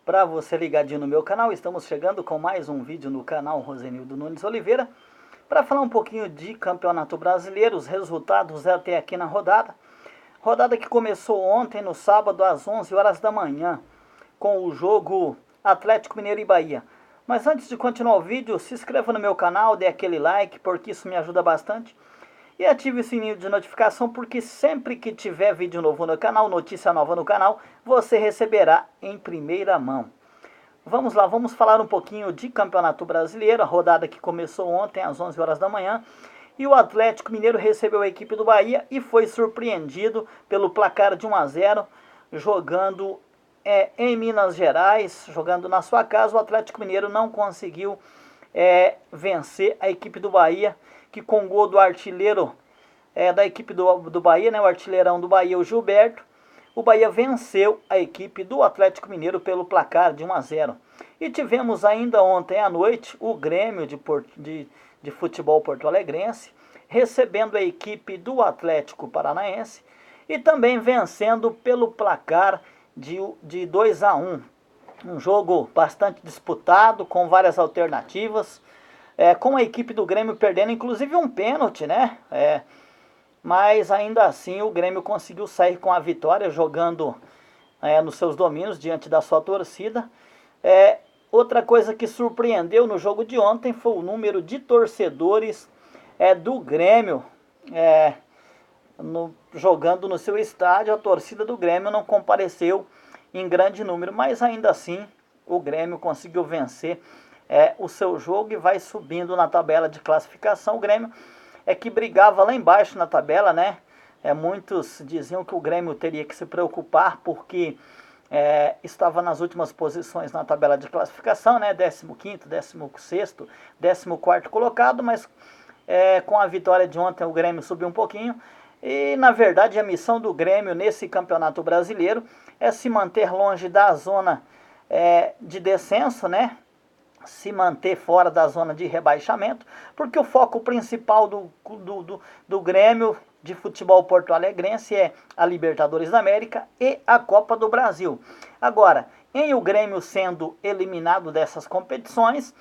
para você ligadinho no meu canal. Estamos chegando com mais um vídeo no canal Rosenildo Nunes Oliveira para falar um pouquinho de Campeonato Brasileiro, os resultados até aqui na rodada. Rodada que começou ontem, no sábado, às 11 horas da manhã, com o jogo Atlético Mineiro e Bahia. Mas antes de continuar o vídeo, se inscreva no meu canal, dê aquele like, porque isso me ajuda bastante. E ative o sininho de notificação, porque sempre que tiver vídeo novo no canal, notícia nova no canal, você receberá em primeira mão. Vamos lá, vamos falar um pouquinho de Campeonato Brasileiro, a rodada que começou ontem às 11 horas da manhã. E o Atlético Mineiro recebeu a equipe do Bahia e foi surpreendido pelo placar de 1-0, jogando em Minas Gerais, jogando na sua casa. O Atlético Mineiro não conseguiu vencer a equipe do Bahia, que com gol do artilheiro da equipe do Bahia, né, o artilheirão do Bahia, o Gilberto, o Bahia venceu a equipe do Atlético Mineiro pelo placar de 1-0. E tivemos ainda ontem à noite o Grêmio de futebol porto-alegrense recebendo a equipe do Atlético Paranaense e também vencendo pelo placar de 2-1. Um jogo bastante disputado, com várias alternativas, com a equipe do Grêmio perdendo inclusive um pênalti, né? Mas ainda assim o Grêmio conseguiu sair com a vitória, jogando nos seus domínios diante da sua torcida. Outra coisa que surpreendeu no jogo de ontem foi o número de torcedores do Grêmio jogando no seu estádio. A torcida do Grêmio não compareceu em grande número, mas ainda assim o Grêmio conseguiu vencer o seu jogo e vai subindo na tabela de classificação. O Grêmio que brigava lá embaixo na tabela, né? Muitos diziam que o Grêmio teria que se preocupar porque estava nas últimas posições na tabela de classificação, né? 15º, 16º, 14º colocado, mas com a vitória de ontem o Grêmio subiu um pouquinho. E na verdade a missão do Grêmio nesse Campeonato Brasileiro é se manter longe da zona de descenso, né? Se manter fora da zona de rebaixamento, porque o foco principal do Grêmio de futebol porto-alegrense é a Libertadores da América e a Copa do Brasil. Agora, em o Grêmio sendo eliminado dessas competições,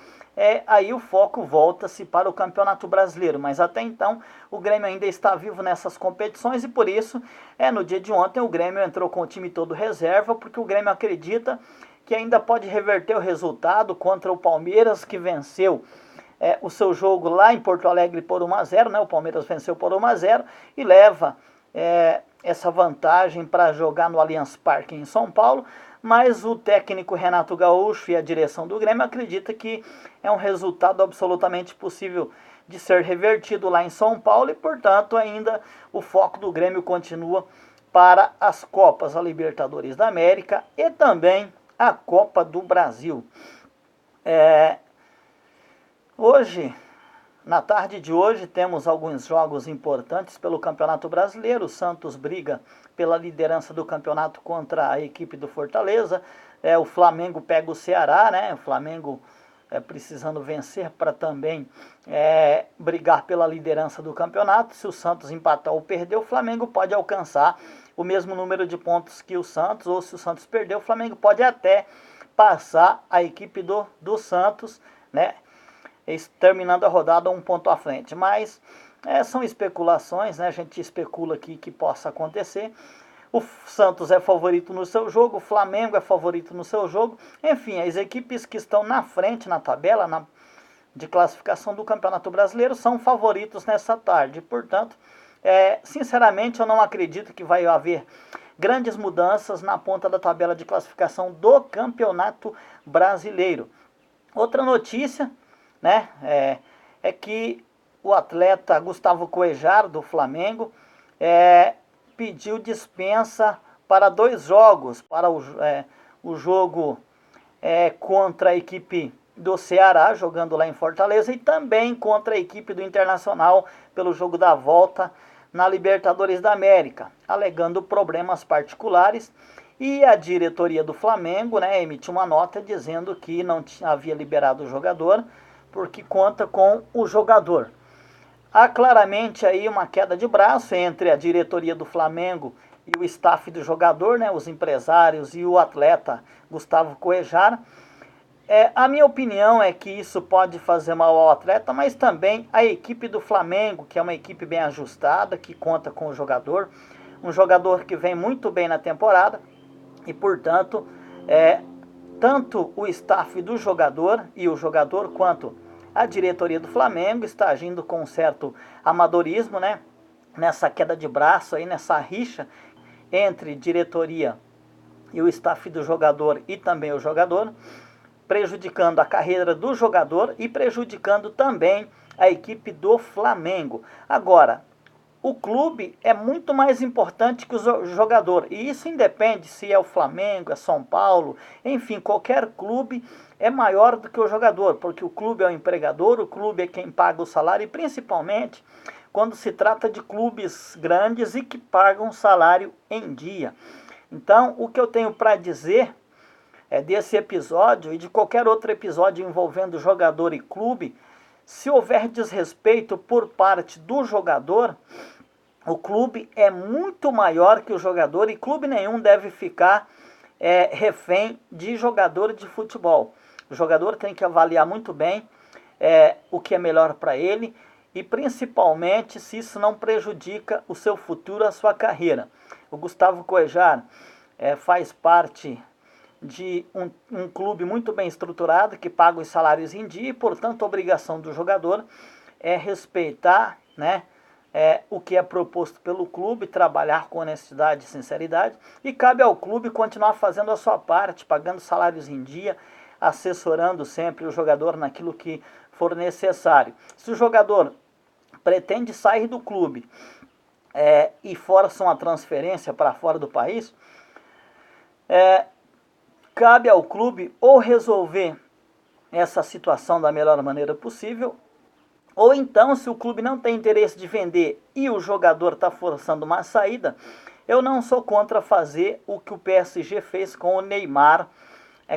aí o foco volta-se para o Campeonato Brasileiro, mas até então o Grêmio ainda está vivo nessas competições e por isso, no dia de ontem o Grêmio entrou com o time todo reserva, porque o Grêmio acredita que ainda pode reverter o resultado contra o Palmeiras, que venceu o seu jogo lá em Porto Alegre por 1-0, né? O Palmeiras venceu por 1-0 e leva essa vantagem para jogar no Allianz Parque em São Paulo, mas o técnico Renato Gaúcho e a direção do Grêmio acredita que é um resultado absolutamente possível de ser revertido lá em São Paulo e, portanto, ainda o foco do Grêmio continua para as Copas, a Libertadores da América e também a Copa do Brasil. Hoje, na tarde de hoje, temos alguns jogos importantes pelo Campeonato Brasileiro. O Santos briga pela liderança do campeonato contra a equipe do Fortaleza. O Flamengo pega o Ceará, né? O Flamengo precisando vencer para também brigar pela liderança do campeonato. Se o Santos empatar ou perder, o Flamengo pode alcançar o mesmo número de pontos que o Santos, ou se o Santos perder, o Flamengo pode até passar a equipe do Santos, né? Terminando a rodada um ponto à frente. Mas são especulações, né? A gente especula aqui que possa acontecer. O Santos é favorito no seu jogo, o Flamengo é favorito no seu jogo. Enfim, as equipes que estão na frente na tabela de classificação do Campeonato Brasileiro são favoritos nessa tarde. Portanto, sinceramente, eu não acredito que vai haver grandes mudanças na ponta da tabela de classificação do Campeonato Brasileiro. Outra notícia, né, é que o atleta Gustavo Cuéllar, do Flamengo, pediu dispensa para 2 jogos, para o jogo contra a equipe do Ceará, jogando lá em Fortaleza, e também contra a equipe do Internacional pelo jogo da volta na Libertadores da América, alegando problemas particulares. E a diretoria do Flamengo, né, emitiu uma nota dizendo que não havia liberado o jogador porque conta com o jogador. Há claramente aí uma queda de braço entre a diretoria do Flamengo e o staff do jogador, né, os empresários e o atleta Gustavo Coejar. A minha opinião é que isso pode fazer mal ao atleta, mas também a equipe do Flamengo, que é uma equipe bem ajustada, que conta com o jogador, um jogador que vem muito bem na temporada e, portanto, tanto o staff do jogador e o jogador quanto a diretoria do Flamengo está agindo com um certo amadorismo, né? Nessa queda de braço aí, nessa rixa entre diretoria e o staff do jogador e também o jogador, prejudicando a carreira do jogador e prejudicando também a equipe do Flamengo. Agora, o clube é muito mais importante que o jogador, e isso independe se é o Flamengo, é São Paulo, enfim, qualquer clube é maior do que o jogador, porque o clube é o empregador, o clube é quem paga o salário, e principalmente quando se trata de clubes grandes e que pagam salário em dia. Então, o que eu tenho para dizer desse episódio e de qualquer outro episódio envolvendo jogador e clube, se houver desrespeito por parte do jogador, o clube é muito maior que o jogador e clube nenhum deve ficar refém de jogador de futebol. O jogador tem que avaliar muito bem o que é melhor para ele e principalmente se isso não prejudica o seu futuro, a sua carreira. O Gustavo Coejar faz parte de um clube muito bem estruturado, que paga os salários em dia, e portanto a obrigação do jogador é respeitar, né, o que é proposto pelo clube, trabalhar com honestidade e sinceridade, e cabe ao clube continuar fazendo a sua parte, pagando salários em dia, assessorando sempre o jogador naquilo que for necessário. Se o jogador pretende sair do clube e força uma transferência para fora do país, cabe ao clube ou resolver essa situação da melhor maneira possível, ou então, se o clube não tem interesse de vender e o jogador está forçando uma saída, eu não sou contra fazer o que o PSG fez com o Neymar,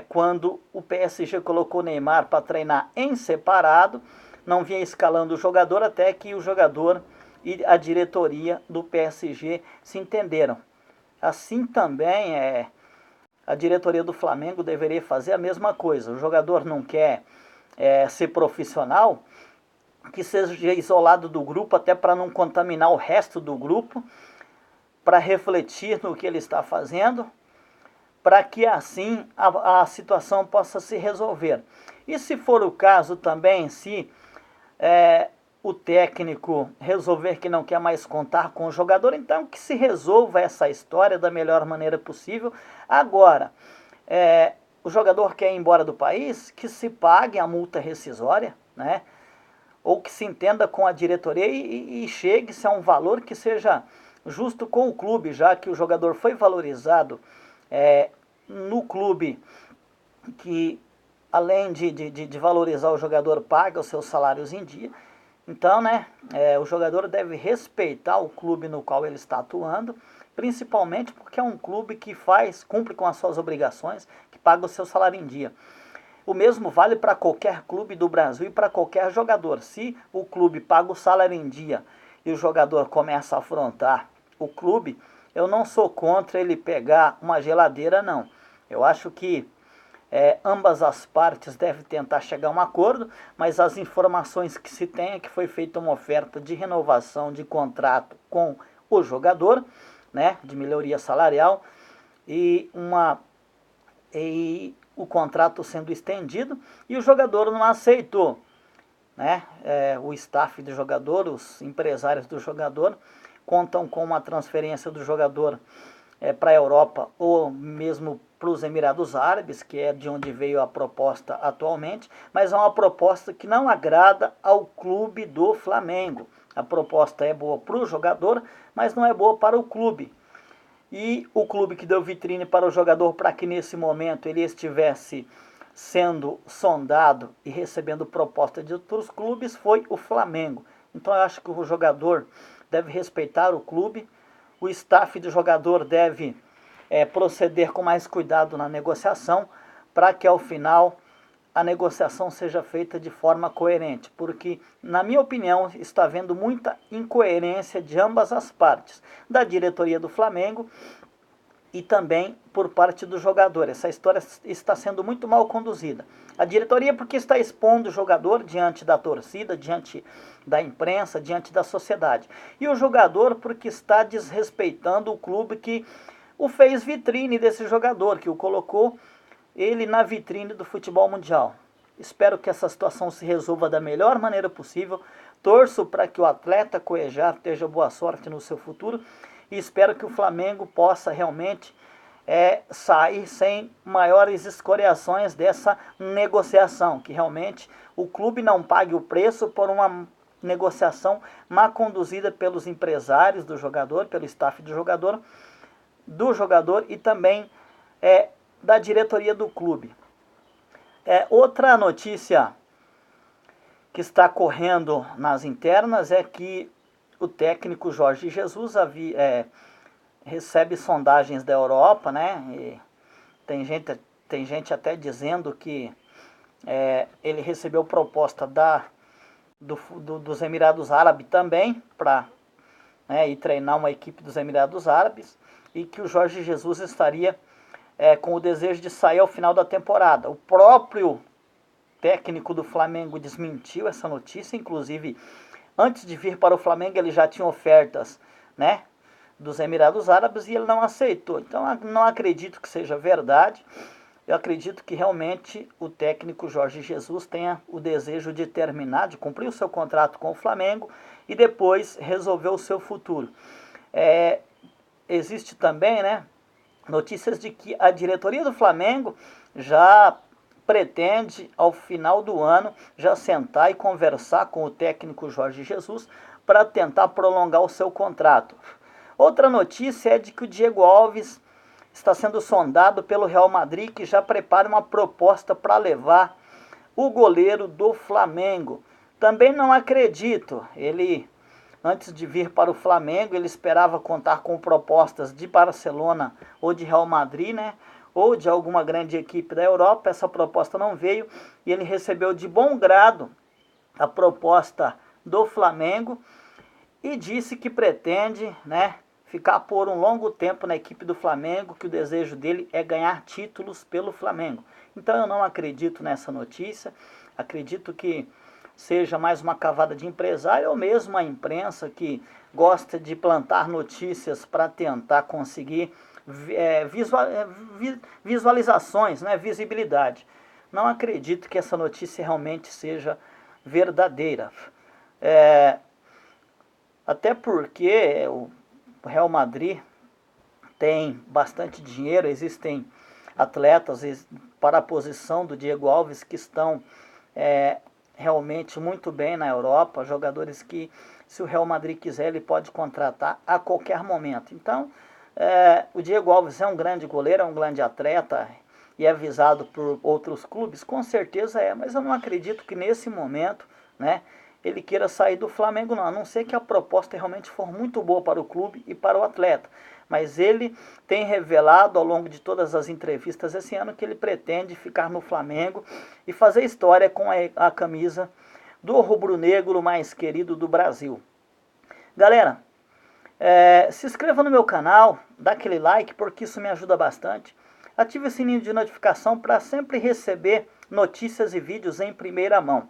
quando o PSG colocou o Neymar para treinar em separado, não vinha escalando o jogador até que o jogador e a diretoria do PSG se entenderam. Assim também a diretoria do Flamengo deveria fazer a mesma coisa. O jogador não quer ser profissional, que seja isolado do grupo, até para não contaminar o resto do grupo, para refletir no que ele está fazendo, para que assim a situação possa se resolver. E se for o caso também, se o técnico resolver que não quer mais contar com o jogador, então que se resolva essa história da melhor maneira possível. Agora, o jogador quer ir embora do país, que se pague a multa rescisória, né? Ou que se entenda com a diretoria e chegue-se a um valor que seja justo com o clube, já que o jogador foi valorizado no clube, que além de valorizar o jogador, paga os seus salários em dia. Então, o jogador deve respeitar o clube no qual ele está atuando, principalmente porque é um clube que cumpre com as suas obrigações, que paga o seu salário em dia. O mesmo vale para qualquer clube do Brasil e para qualquer jogador. Se o clube paga o salário em dia e o jogador começa a afrontar o clube, eu não sou contra ele pegar uma geladeira, não. Eu acho que ambas as partes devem tentar chegar a um acordo, mas as informações que se tem é que foi feita uma oferta de renovação de contrato com o jogador, né, de melhoria salarial, e o contrato sendo estendido, e o jogador não aceitou, né? O staff do jogador, os empresários do jogador, contam com uma transferência do jogador para a Europa ou mesmo para os Emirados Árabes, que é de onde veio a proposta atualmente, mas é uma proposta que não agrada ao clube do Flamengo. A proposta é boa para o jogador, mas não é boa para o clube. E o clube que deu vitrine para o jogador para que nesse momento ele estivesse sendo sondado e recebendo proposta de outros clubes foi o Flamengo. Então eu acho que o jogador deve respeitar o clube, o staff do jogador deve proceder com mais cuidado na negociação, para que ao final a negociação seja feita de forma coerente, porque, na minha opinião, está havendo muita incoerência de ambas as partes, da diretoria do Flamengo e também por parte do jogador. Essa história está sendo muito mal conduzida. A diretoria porque está expondo o jogador diante da torcida, diante da imprensa, diante da sociedade. E o jogador porque está desrespeitando o clube que o fez vitrine desse jogador, que o colocou ele na vitrine do futebol mundial. Espero que essa situação se resolva da melhor maneira possível. Torço para que o atleta Cuéllar tenha boa sorte no seu futuro e espero que o Flamengo possa realmente sair sem maiores escoriações dessa negociação, que realmente o clube não pague o preço por uma negociação mal conduzida pelos empresários do jogador, pelo staff do jogador e também da diretoria do clube. Outra notícia que está correndo nas internas é que o técnico Jorge Jesus recebe sondagens da Europa, né? E tem gente até dizendo que ele recebeu proposta dos Emirados Árabes também para ir treinar uma equipe dos Emirados Árabes e que o Jorge Jesus estaria com o desejo de sair ao final da temporada. O próprio técnico do Flamengo desmentiu essa notícia, inclusive antes de vir para o Flamengo ele já tinha ofertas, né, dos Emirados Árabes e ele não aceitou. Então não acredito que seja verdade. Eu acredito que realmente o técnico Jorge Jesus tenha o desejo de terminar, de cumprir o seu contrato com o Flamengo e depois resolver o seu futuro. Existe também, né, notícias de que a diretoria do Flamengo já pretende, ao final do ano, já sentar e conversar com o técnico Jorge Jesus para tentar prolongar o seu contrato. Outra notícia é de que o Diego Alves está sendo sondado pelo Real Madrid, que já prepara uma proposta para levar o goleiro do Flamengo. Também não acredito. Ele, antes de vir para o Flamengo, ele esperava contar com propostas de Barcelona ou de Real Madrid, né? Ou de alguma grande equipe da Europa. Essa proposta não veio e ele recebeu de bom grado a proposta do Flamengo e disse que pretende, né, ficar por um longo tempo na equipe do Flamengo, que o desejo dele é ganhar títulos pelo Flamengo. Então eu não acredito nessa notícia, acredito que seja mais uma cavada de empresário ou mesmo a imprensa que gosta de plantar notícias para tentar conseguir visualizações, né, visibilidade. Não acredito que essa notícia realmente seja verdadeira. Até porque o Real Madrid tem bastante dinheiro, existem atletas para a posição do Diego Alves que estão realmente muito bem na Europa, jogadores que, se o Real Madrid quiser, ele pode contratar a qualquer momento. Então, o Diego Alves é um grande goleiro, é um grande atleta e é visado por outros clubes, com certeza mas eu não acredito que nesse momento, né, ele queira sair do Flamengo não, a não ser que a proposta realmente for muito boa para o clube e para o atleta. Mas ele tem revelado ao longo de todas as entrevistas esse ano que ele pretende ficar no Flamengo e fazer história com a camisa do rubro-negro mais querido do Brasil. Galera, se inscreva no meu canal, dá aquele like porque isso me ajuda bastante. Ative o sininho de notificação para sempre receber notícias e vídeos em primeira mão.